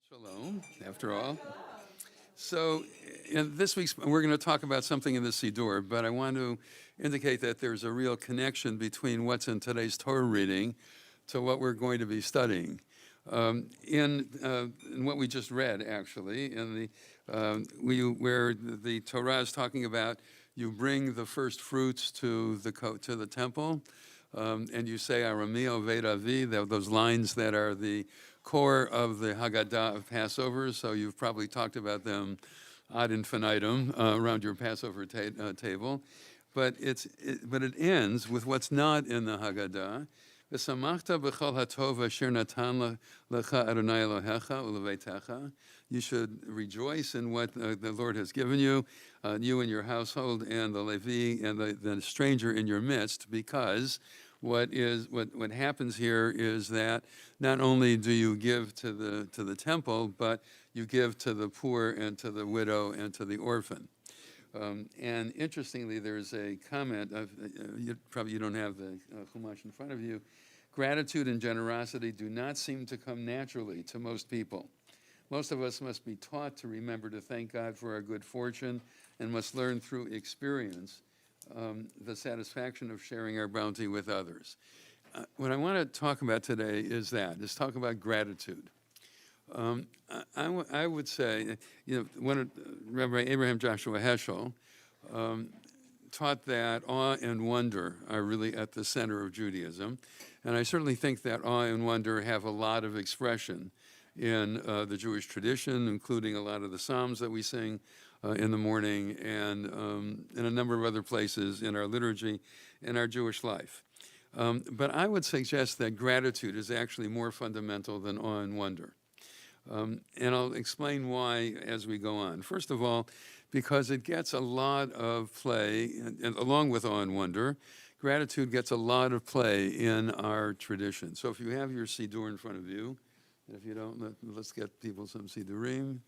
Shalom, after all. So, in this week's, we're going to talk about something in the Siddur, but I want to indicate that there's a real connection between what's in today's Torah reading to what we're going to be studying. In what we just read, actually, where the Torah is talking about you bring the first fruits to the temple, and you say Aramio Vedavi, those lines that are the core of the Haggadah of Passover. So you've probably talked about them ad infinitum around your Passover table. But it ends with what's not in the Haggadah. V'samachta b'chol hatov asher natan lecha Adonai Elohecha uleveitecha. You should rejoice in what the Lord has given you, you and your household, and the Levi and the stranger in your midst, because what happens here is that not only do you give to the temple, but you give to the poor and to the widow and to the orphan. And interestingly, there's a comment of you don't have the Chumash in front of you. Gratitude and generosity do not seem to come naturally to most people. Most of us must be taught to remember to thank God for our good fortune, and must learn through experience the satisfaction of sharing our bounty with others. What I want to talk about today is talk about gratitude. I would say, Rabbi Abraham Joshua Heschel taught that awe and wonder are really at the center of Judaism. And I certainly think that awe and wonder have a lot of expression in the Jewish tradition, including a lot of the Psalms that we sing in the morning, and in a number of other places in our liturgy, in our Jewish life. But I would suggest that gratitude is actually more fundamental than awe and wonder. And I'll explain why as we go on. First of all, because it gets a lot of play, and along with awe and wonder, gratitude gets a lot of play in our tradition. So if you have your Siddur in front of you, and if you don't, let's get people some Siddurim.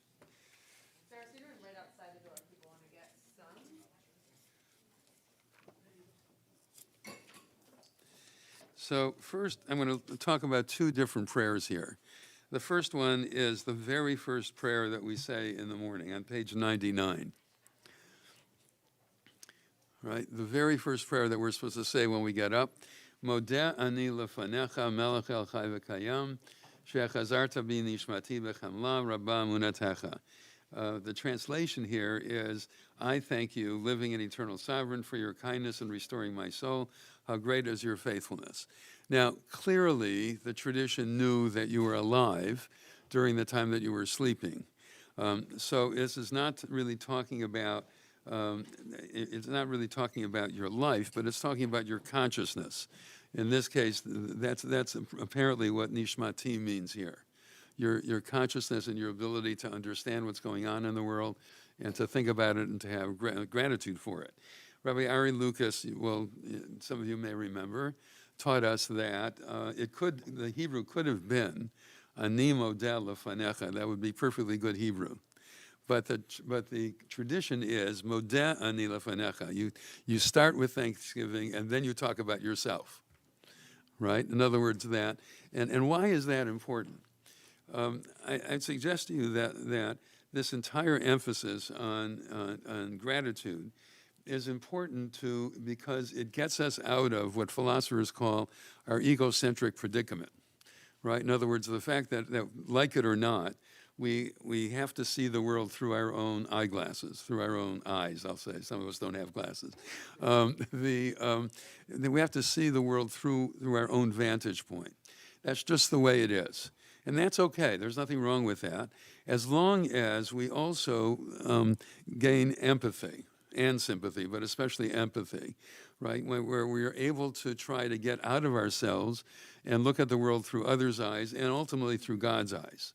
Sarah, Siddur is right outside the door if people want to get some. So first, I'm going to talk about two different prayers here. The first one is the very first prayer that we say in the morning on page 99. Right? The very first prayer that we're supposed to say when we get up. Modeh ani lefanecha melech el chai v'kayam, shechazarta bi nishmati b'chamla rabba munatecha. The translation here is, I thank you, living and eternal sovereign, for your kindness in restoring my soul. How great is your faithfulness. Now, clearly, the tradition knew that you were alive during the time that you were sleeping. So this is not really talking about, it's not really talking about your life, but it's talking about your consciousness. In this case, that's apparently what nishmati means here. Your consciousness and your ability to understand what's going on in the world and to think about it and to have gratitude for it. Rabbi Ari Lucas, well, some of you may remember, taught us that the Hebrew could have been ani modeh lefanecha. That would be perfectly good Hebrew. But the tradition is modeh ani lefanecha. You start with thanksgiving and then you talk about yourself, right? In other words, that. And why is that important? I'd suggest to you that this entire emphasis on gratitude is important because it gets us out of what philosophers call our egocentric predicament, right? In other words, the fact that like it or not, we have to see the world through our own eyeglasses, through our own eyes, I'll say. Some of us don't have glasses. We have to see the world through our own vantage point. That's just the way it is. And that's okay. There's nothing wrong with that, as long as we also gain empathy and sympathy, but especially empathy, right? Where we are able to try to get out of ourselves and look at the world through others' eyes and ultimately through God's eyes.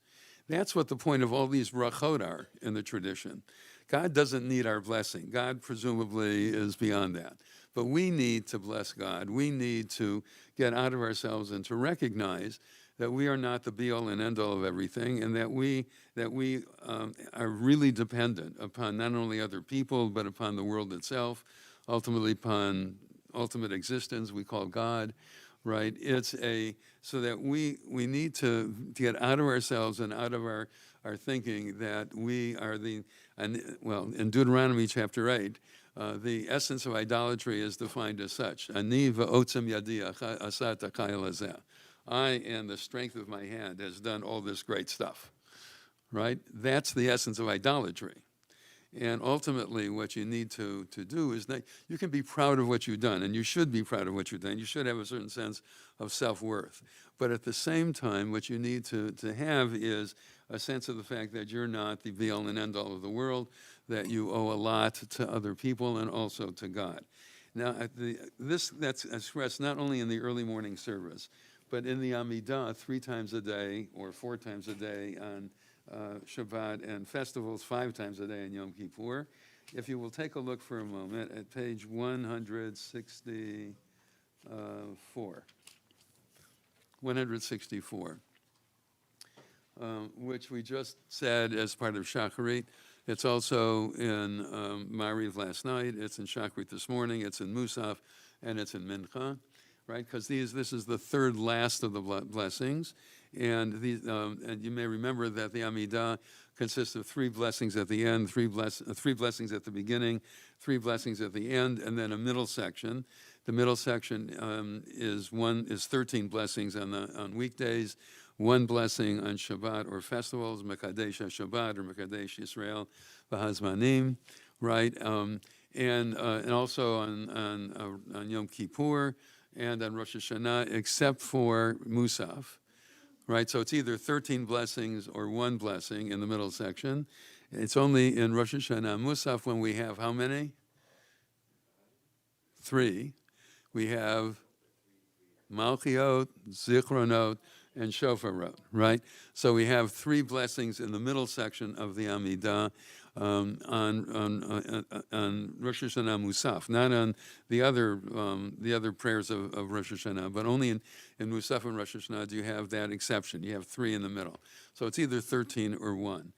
That's what the point of all these brachot are in the tradition. God doesn't need our blessing. God presumably is beyond that. But we need to bless God. We need to get out of ourselves and to recognize that we are not the be-all and end-all of everything, and that we are really dependent upon not only other people, but upon the world itself, ultimately upon ultimate existence we call God, right? It's so that we need to get out of ourselves and out of our thinking that we are in Deuteronomy chapter 8, the essence of idolatry is defined as such. Ani va'otzem yadi asat achayil hazeh. I and the strength of my hand has done all this great stuff, right? That's the essence of idolatry. And ultimately, what you need to do is that you can be proud of what you've done, and you should be proud of what you've done. You should have a certain sense of self-worth. But at the same time, what you need to have is a sense of the fact that you're not the be-all and end-all of the world, that you owe a lot to other people and also to God. Now, that's expressed not only in the early morning service, but in the Amidah 3 times a day or 4 times a day on Shabbat, and festivals 5 times a day in Yom Kippur. If you will take a look for a moment at page 164, which we just said as part of Shacharit. It's also in Mariv last night, it's in Shacharit this morning, it's in Musaf, and it's in Mincha, right? Because this is the third last of the blessings. And you may remember that the Amidah consists of 3 blessings at the end, 3 blessings at the beginning, 3 blessings at the end, and then a middle section. The middle section is 13 blessings on weekdays, 1 blessing on Shabbat or festivals, Mekadesh Shabbat or Mekadesh Yisrael V'Hazmanim, right? And also on Yom Kippur and on Rosh Hashanah, except for Musaf. Right, so it's either 13 blessings or 1 blessing in the middle section. It's only in Rosh Hashanah Musaf when we have how many? 3. We have Malchiot, Zichronot, and Shofarot, right? So we have 3 blessings in the middle section of the Amidah on Rosh Hashanah Musaf, not on the other prayers of Rosh Hashanah, but only in Musaf and Rosh Hashanah do you have that exception. You have 3 in the middle. So it's either 13 or 1.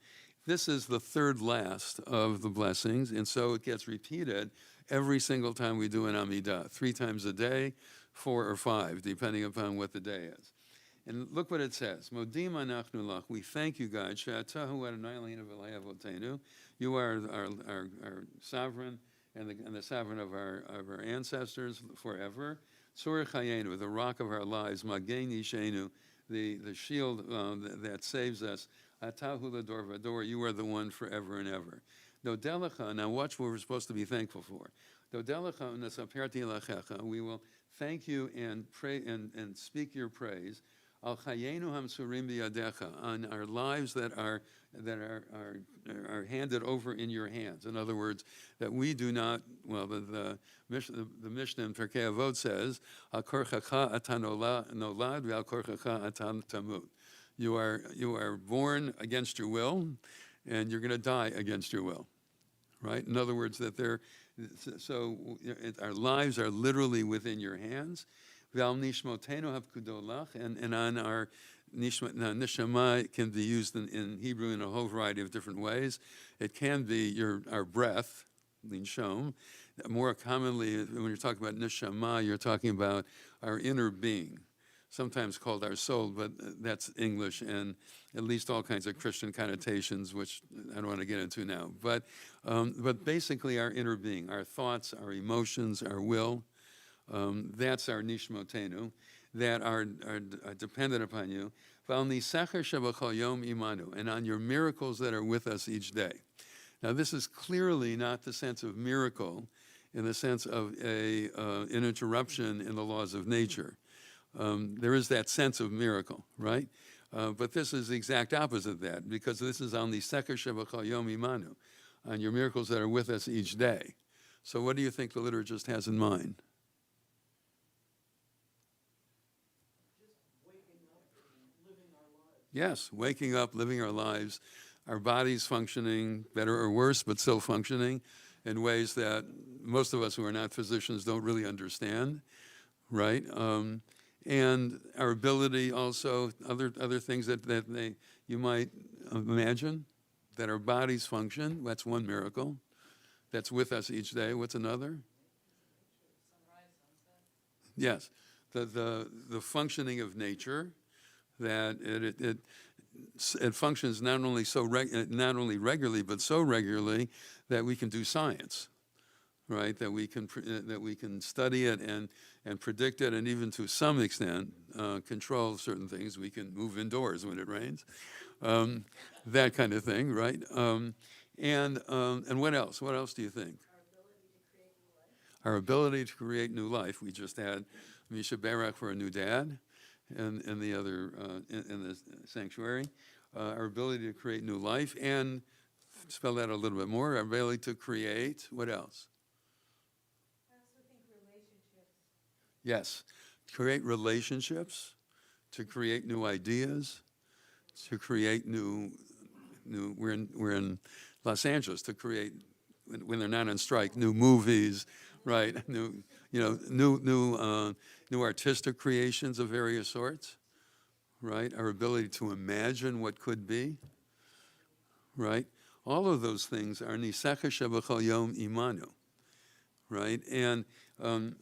This is the third last of the blessings, and so it gets repeated every single time we do an Amidah, 3 times a day, 4 or 5, depending upon what the day is. And look what it says. Modim anachnu lach. We thank you, God. She'atahu Adonai Eloheinu v'Elokei avotenu. You are our sovereign and the sovereign of our ancestors forever. Tzur chayenu, the rock of our lives. Magen yishenu, the shield that saves us. Atahu l'dor v'dor. You are the one forever and ever. Dodelecha. Now watch what we're supposed to be thankful for. Dodelecha u'nesaperti lachecha. We will thank you and pray and speak your praise. Al chayenu hamsurim biyadecha, on our lives that are handed over in your hands. In other words, that we do not. Well, the Mishnah in Pirkei Avot says, Al korchacha atan nolad ve'al korchacha atan tamut. You are born against your will, and you're going to die against your will. Right. In other words, that our lives are literally within your hands. And on our neshama can be used in Hebrew in a whole variety of different ways. It can be our breath, linshom. More commonly, when you're talking about neshama, you're talking about our inner being, sometimes called our soul, but that's English and at least all kinds of Christian connotations, which I don't want to get into now. But basically our inner being, our thoughts, our emotions, our will. That's our nishmotenu, that are dependent upon you. And on your miracles that are with us each day. Now, this is clearly not the sense of miracle in the sense of an interruption in the laws of nature. There is that sense of miracle, right? But this is the exact opposite of that, because this is on the secher shebachal yom imanu, on your miracles that are with us each day. So what do you think the liturgist has in mind? Yes, waking up, living our lives, our bodies functioning better or worse, but still functioning in ways that most of us who are not physicians don't really understand, right? And our ability also, other things that you might imagine, that our bodies function. That's one miracle. That's with us each day. What's another? Sunrise, sunset. Yes, the functioning of nature, that it functions not only regularly, but so regularly that we can do science, right? That we can study it and predict it, and even to some extent control certain things. We can move indoors when it rains, that kind of thing, right? And what else? What else do you think? Our ability to create new life. We just had Misha Barak for a new dad, and the other in the sanctuary. Our ability to create new life, and spell that a little bit more. Our ability to create. What else? I also think relationships. Yes, create relationships, to create new ideas, to create new. We're in Los Angeles, to create, when they're not on strike, new movies, right? New artistic creations of various sorts, right? Our ability to imagine what could be, right? All of those things are nisecha shebachol yom imanu, right? And and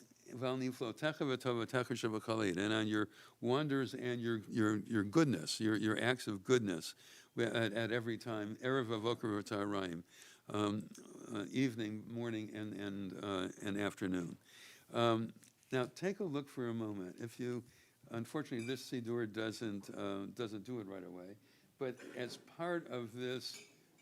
on your wonders and your goodness, your acts of goodness at every time, erev avoker v'tarayim, evening, morning, and afternoon. Now, take a look for a moment. If you, unfortunately, this Siddur doesn't do it right away, but as part of this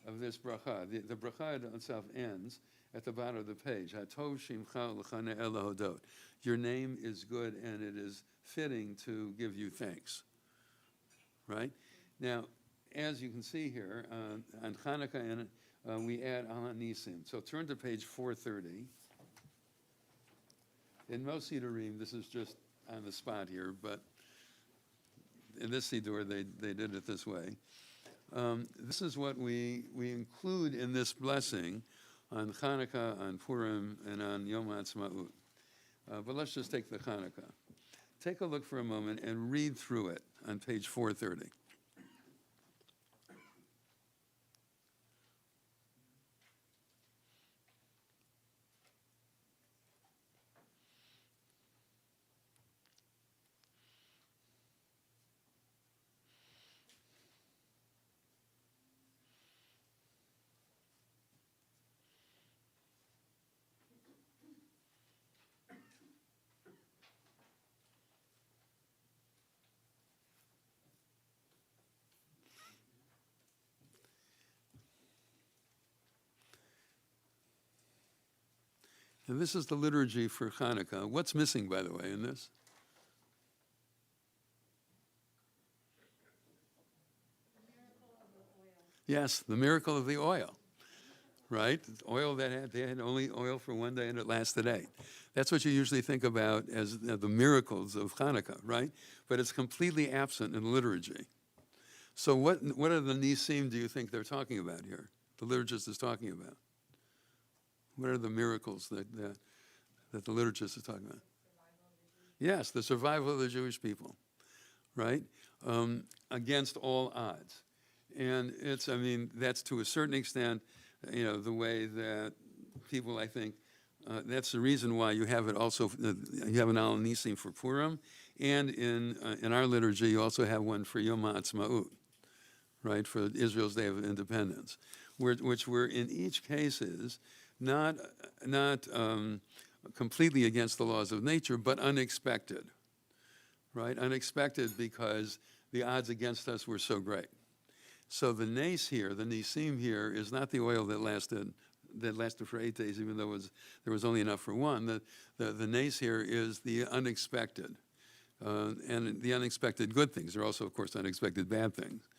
bracha, the bracha itself ends at the bottom of the page. Hatov shimcha l'chane el hodot. Your name is good, and it is fitting to give you thanks. Right? Now, as you can see here, on Hanukkah, we add Al Nisim. So turn to page 430. In most Siddurim, this is just on the spot here, but in this Siddur, they did it this way. This is what we include in this blessing on Hanukkah, on Purim, and on Yom HaAtzmaut. But let's just take the Hanukkah. Take a look for a moment and read through it on page 430. And this is the liturgy for Hanukkah. What's missing, by the way, in this? Yes, the miracle of the oil, right? Oil they had only oil for one day and it lasted 8. That's what you usually think about as the miracles of Hanukkah, right? But it's completely absent in the liturgy. So what are the nisim do you think they're talking about here? The liturgist is talking about. What are the miracles that the liturgist is talking about? Yes, the survival of the Jewish people, right? Against all odds. And that's to a certain extent, the way that people, I think, that's the reason why you have it also, you have an Al Nisim for Purim, and in our liturgy, you also have one for Yom HaAtzmaut, right, for Israel's Day of Independence, which were in each cases not completely against the laws of nature, but unexpected, right? Unexpected because the odds against us were so great. So the nes here, the nisim here, is not the oil that lasted for 8 days, even though there was only enough for one. The nes here is the unexpected, and the unexpected good things. There are also, of course, unexpected bad things,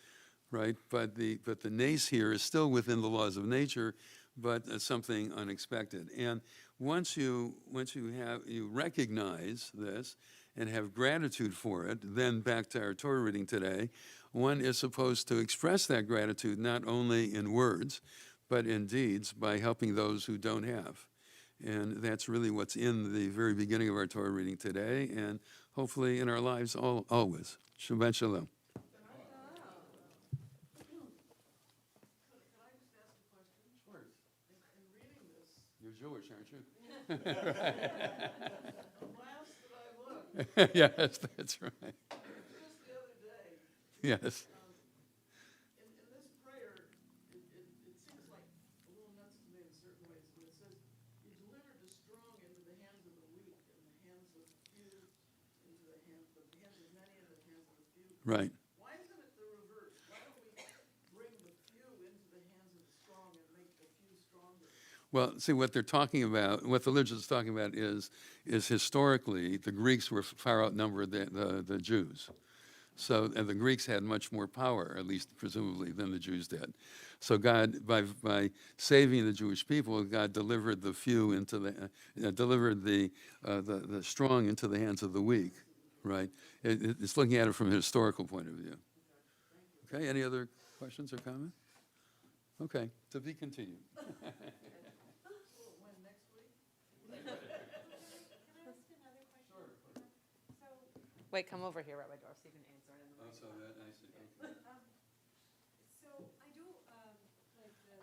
right? But the nes here is still within the laws of nature, but something unexpected. And once you recognize this and have gratitude for it, then back to our Torah reading today, one is supposed to express that gratitude not only in words, but in deeds by helping those who don't have. And that's really what's in the very beginning of our Torah reading today, and hopefully in our lives always. Shabbat Shalom. You're Jewish, aren't you? The last that I looked, Yes, that's right. Just the other day, Yes. in this prayer, it seems like a little nuts to me in certain ways, but it says, "You delivered the strong into the hands of the weak, and the hands of few into the hands of many into the hands of the few." Right. Why isn't it the reverse? Why don't we bring the few into the hands of the strong and make the few stronger? Well, see, what they're talking about, what the literature is talking about is historically, the Greeks were far outnumbered the Jews. So, and the Greeks had much more power, at least presumably, than the Jews did. So God, by saving the Jewish people, God delivered the few into delivered the strong into the hands of the weak, right? It's looking at it from a historical point of view. Okay, any other questions or comments? Okay, to be continued. When next week? Wait, come over here, Rabbi Dorff, so you can answer it. Oh, so that, I see, okay. So I do,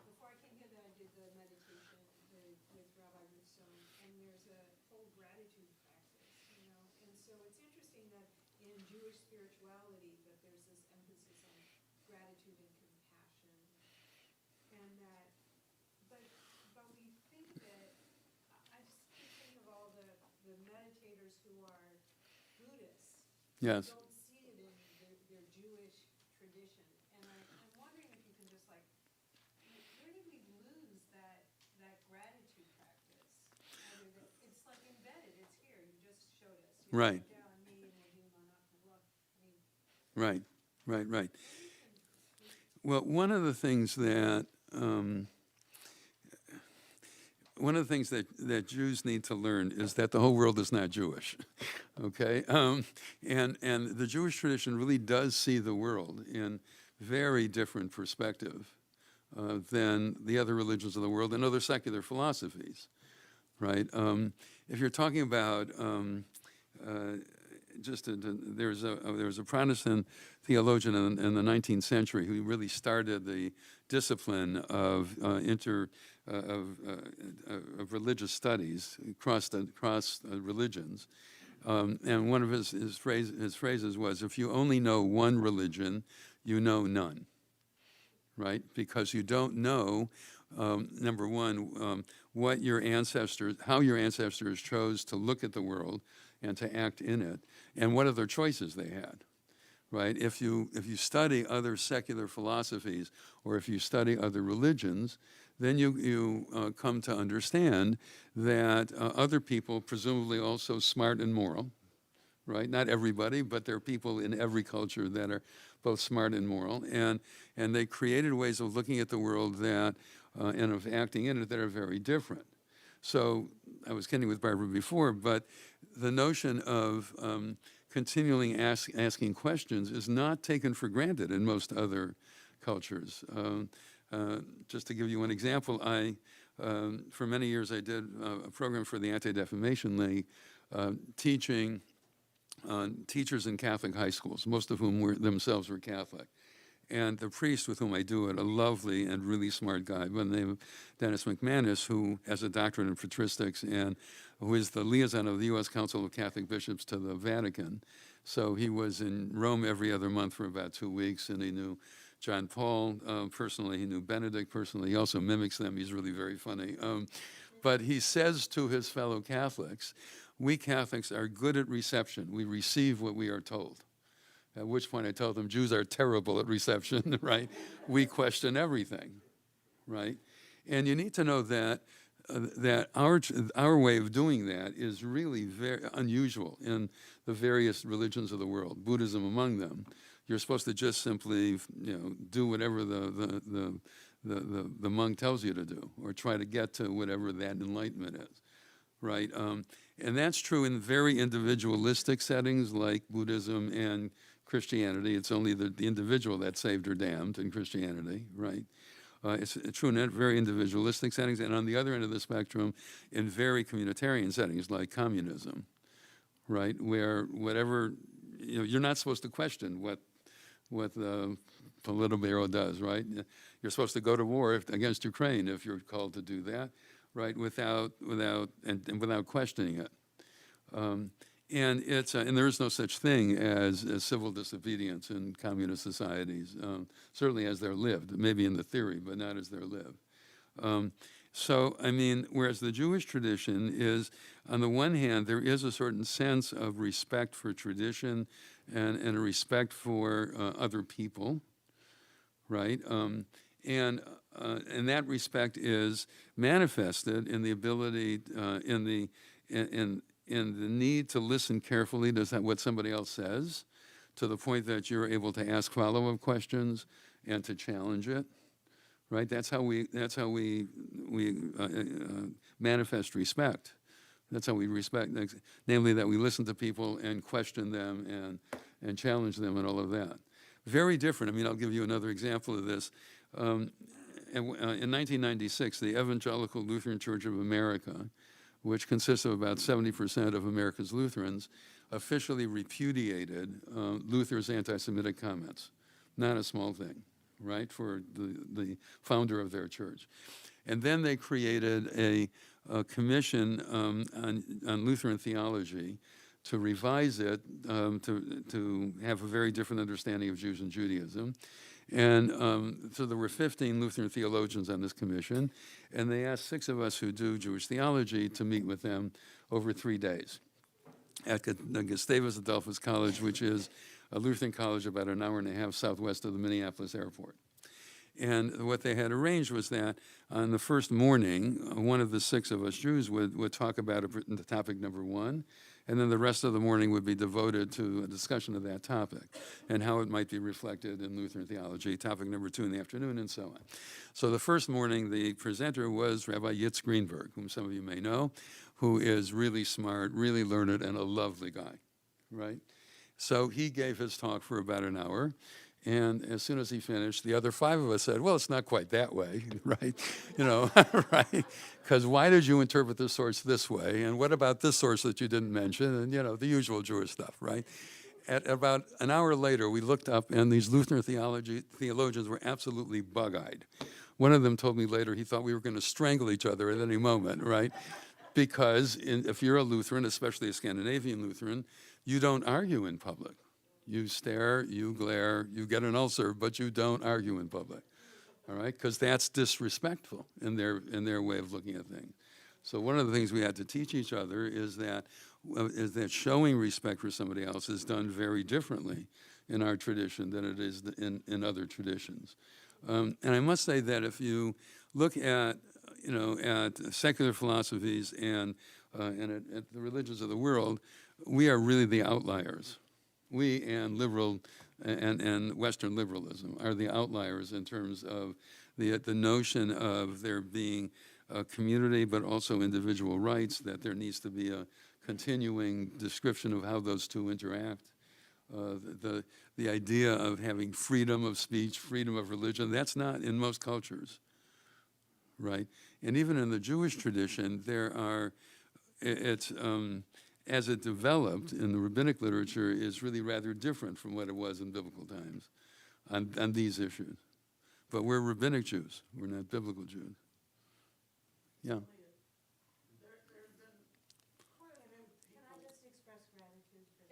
before I came here, then I did the meditation with Rabbi Rootstone, and there's a whole gratitude practice, and so it's interesting that in Jewish spirituality, that there's this emphasis on gratitude and compassion, and that, but we think that, I just keep thinking of all the meditators who are Buddhists, Yes. don't see it in their Jewish tradition. And I'm wondering if you can just where did we lose that gratitude practice? It's like embedded, it's here, you just showed us. Right. Right. Right. Well, one of the things that that Jews need to learn is that the whole world is not Jewish, okay? And the Jewish tradition really does see the world in very different perspective than the other religions of the world and other secular philosophies, right? If you're talking about there was a Protestant theologian in the 19th century who really started the discipline of religious studies across religions, and one of his phrases was, "If you only know one religion, you know none." Right, because you don't know, number one, how your ancestors chose to look at the world and to act in it, and what other choices they had. Right? If you study other secular philosophies, or if you study other religions, then you come to understand that other people, presumably also smart and moral, right? Not everybody, but there are people in every culture that are both smart and moral, and they created ways of looking at the world that and of acting in it that are very different. So I was kidding with Barbara before, but the notion of continually asking questions is not taken for granted in most other cultures. Just to give you one example, for many years I did a program for the Anti-Defamation League, teaching teachers in Catholic high schools, most of whom themselves were Catholic. And the priest with whom I do it, a lovely and really smart guy by the name of Dennis McManus, who has a doctorate in patristics and who is the liaison of the U.S. Council of Catholic Bishops to the Vatican. So he was in Rome every other month for about 2 weeks, and he knew John Paul personally, he knew Benedict personally. He also mimics them. He's really very funny. But he says to his fellow Catholics, we Catholics are good at reception. We receive what we are told. At which point I told them, Jews are terrible at reception, right? We question everything, right? And you need to know that our way of doing that is really very unusual in the various religions of the world, Buddhism among them. You're supposed to just simply, do whatever the monk tells you to do, or try to get to whatever that enlightenment is, right? And that's true in very individualistic settings like Buddhism and Christianity. It's only the individual that's saved or damned in Christianity, right? It's true in very individualistic settings, and on the other end of the spectrum, in very communitarian settings like communism, right? Where whatever, you're not supposed to question what the Politburo does, right? You're supposed to go to war against Ukraine if you're called to do that, right? Without questioning it. And and there is no such thing as civil disobedience in communist societies, certainly as they're lived, maybe in the theory, but not as they're lived. So, I mean, whereas the Jewish tradition is, on the one hand, there is a certain sense of respect for tradition and a respect for other people, right? And that respect is manifested in the ability, in the need to listen carefully to what somebody else says, to the point that you're able to ask follow-up questions and to challenge it. Right, that's how we manifest respect. That's how we respect, namely that we listen to people and question them and challenge them and all of that. Very different. I mean, I'll give you another example of this. In 1996, the Evangelical Lutheran Church of America, which consists of about 70% of America's Lutherans, officially repudiated Luther's anti-Semitic comments. Not a small thing, right, for the founder of their church. And then they created a commission on Lutheran theology to revise it, to have a very different understanding of Jews and Judaism. And so there were 15 Lutheran theologians on this commission, and they asked 6 of us who do Jewish theology to meet with them over 3 days at the Gustavus Adolphus College, which is a Lutheran college about an hour and a half southwest of the Minneapolis airport. And what they had arranged was that on the first morning, one of the 6 of us Jews would talk about the topic number 1, and then the rest of the morning would be devoted to a discussion of that topic and how it might be reflected in Lutheran theology, topic number 2 in the afternoon, and so on. So the first morning, the presenter was Rabbi Yitz Greenberg, whom some of you may know, who is really smart, really learned, and a lovely guy, right? So he gave his talk for about an hour, and as soon as he finished, the other 5 of us said, well, it's not quite that way, right? You know, right? Because why did you interpret this source this way? And what about this source that you didn't mention? And, you know, the usual Jewish stuff, right? At about an hour later, we looked up, and these Lutheran theologians were absolutely bug-eyed. One of them told me later he thought we were going to strangle each other at any moment, right? Because if you're a Lutheran, especially a Scandinavian Lutheran, you don't argue in public. You stare, you glare, you get an ulcer, but you don't argue in public, all right? Because that's disrespectful in their way of looking at things. So one of the things we had to teach each other is that showing respect for somebody else is done very differently in our tradition than it is in other traditions. And I must say that if you look at, you know, at secular philosophies and at the religions of the world, we are really the outliers. We and liberal and Western liberalism are the outliers in terms of the notion of there being a community but also individual rights, that there needs to be a continuing description of how those two interact. The idea of having freedom of speech, freedom of religion, that's not in most cultures, right? And even in the Jewish tradition, there are, as it developed in the rabbinic literature, is really rather different from what it was in biblical times on these issues. But we're rabbinic Jews. We're not biblical Jews. Yeah. Can I just express gratitude for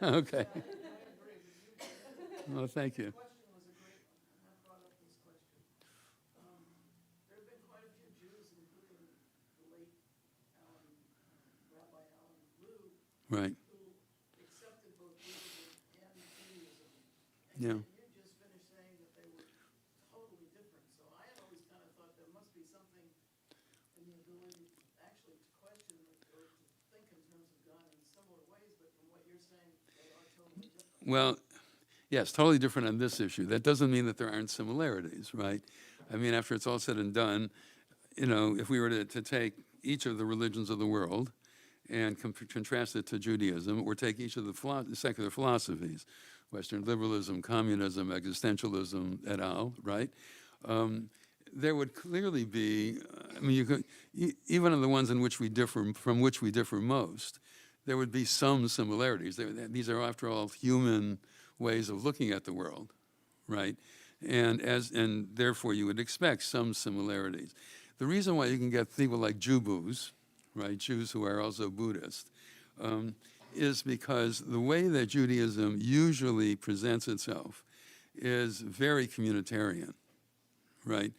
that? Okay. Well, thank you. The question was a great one, and that brought up this question. There have been quite a few Jews, including the late Rabbi Alan Blue, Right. who accepted both Judaism and Judaism. Yeah. And you just finished saying that they were totally different. So I had always kind of thought there must be something in the ability actually to question or to think in terms of God in similar ways, but from what you're saying, they are totally different. Well, yes, totally different on this issue. That doesn't mean that there aren't similarities, right? I mean, after it's all said and done, you know, if we were to take each of the religions of the world and contrast it to Judaism, or take each of the secular philosophies, Western liberalism, communism, existentialism, et al., right? There would clearly be, I mean, you could, even in the ones in which we differ, from which we differ most, there would be some similarities. These are, after all, human ways of looking at the world, right? And therefore you would expect some similarities. The reason why you can get people like Jubus, right, Jews who are also Buddhist, is because the way that Judaism usually presents itself is very communitarian, right?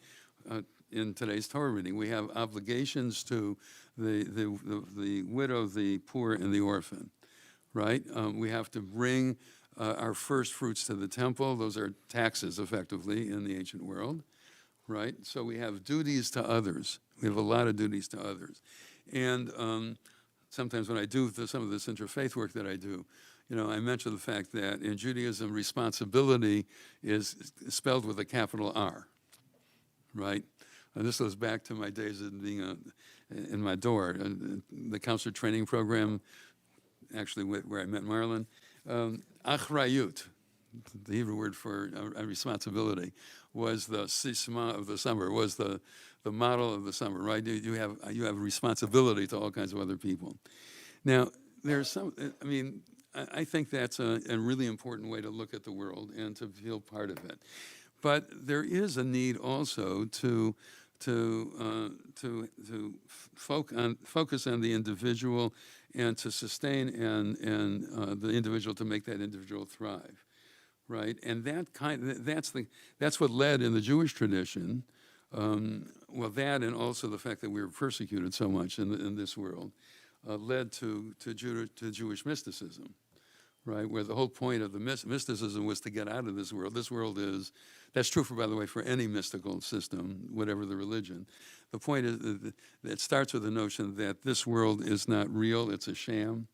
In today's Torah reading, we have obligations to the widow, the poor, and the orphan, right? We have to bring our first fruits to the temple. Those are taxes, effectively, in the ancient world, right? So we have duties to others. We have a lot of duties to others. And sometimes when I do some of this interfaith work that I do, I mention the fact that in Judaism, responsibility is spelled with a capital R, right? And this goes back to my days of being in my door, the counselor training program, actually where I met Marlon. Achrayut, the Hebrew word for responsibility, was the sisma of the summer, was the model of the summer, right? You have responsibility to all kinds of other people. Now, there's I think that's a really important way to look at the world and to feel part of it. But there is a need also to focus on the individual and to sustain and the individual, to make that individual thrive, right? And that's what led in the Jewish tradition. That, and also the fact that we were persecuted so much in this world, led to Jewish mysticism, right? Where the whole point of the mysticism was to get out of this world. This world that's true, by the way, for any mystical system, whatever the religion. The point is that it starts with the notion that this world is not real, it's a sham.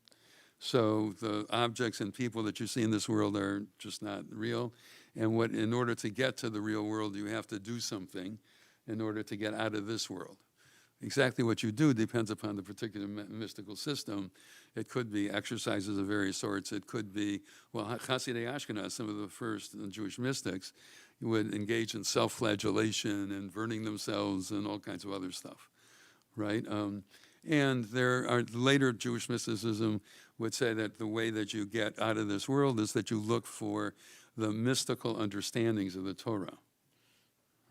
So the objects and people that you see in this world are just not real. And in order to get to the real world, you have to do something in order to get out of this world. Exactly what you do depends upon the particular mystical system. It could be exercises of various sorts. It could be, Hasidei Ashkenaz, some of the first Jewish mystics, would engage in self-flagellation and burning themselves and all kinds of other stuff, right? And there are later Jewish mysticism would say that the way that you get out of this world is that you look for the mystical understandings of the Torah,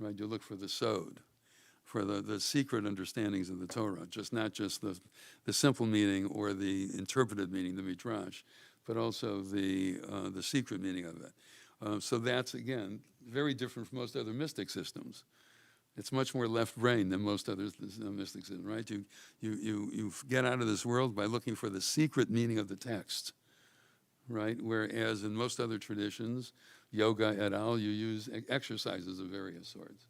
right? You look for the sod, for the secret understandings of the Torah, not just the simple meaning or the interpreted meaning, the midrash, but also the secret meaning of it. So that's, again, very different from most other mystic systems. It's much more left brain than most other mystic systems, right? You get out of this world by looking for the secret meaning of the text, right? Whereas in most other traditions, yoga et al., you use exercises of various sorts.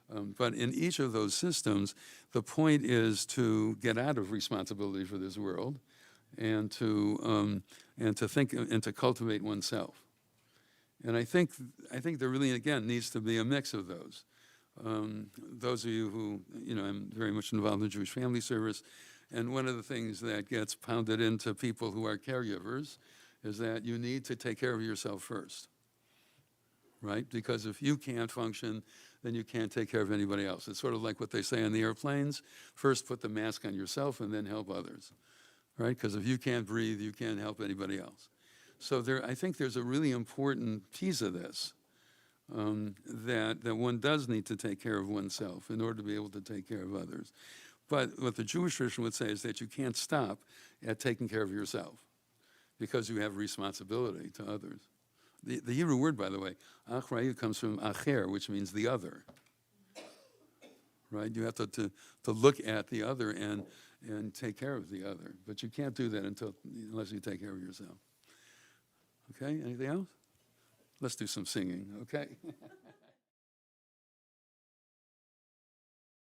But in each of those systems, the point is to get out of responsibility for this world and to think and to cultivate oneself. And I think there really, again, needs to be a mix of those. Those of you who, I'm very much involved in Jewish family service, and one of the things that gets pounded into people who are caregivers is that you need to take care of yourself first, right? Because if you can't function, then you can't take care of anybody else. It's sort of like what they say on the airplanes: first put the mask on yourself and then help others, right? Because if you can't breathe, you can't help anybody else. So I think there's a really important piece of this, that one does need to take care of oneself in order to be able to take care of others. But what the Jewish tradition would say is that you can't stop at taking care of yourself because you have responsibility to others. The Hebrew word, by the way, achrayu, comes from acher, which means the other, right? You have to look at the other and take care of the other. But you can't do that unless you take care of yourself. Okay, anything else? Let's do some singing, okay?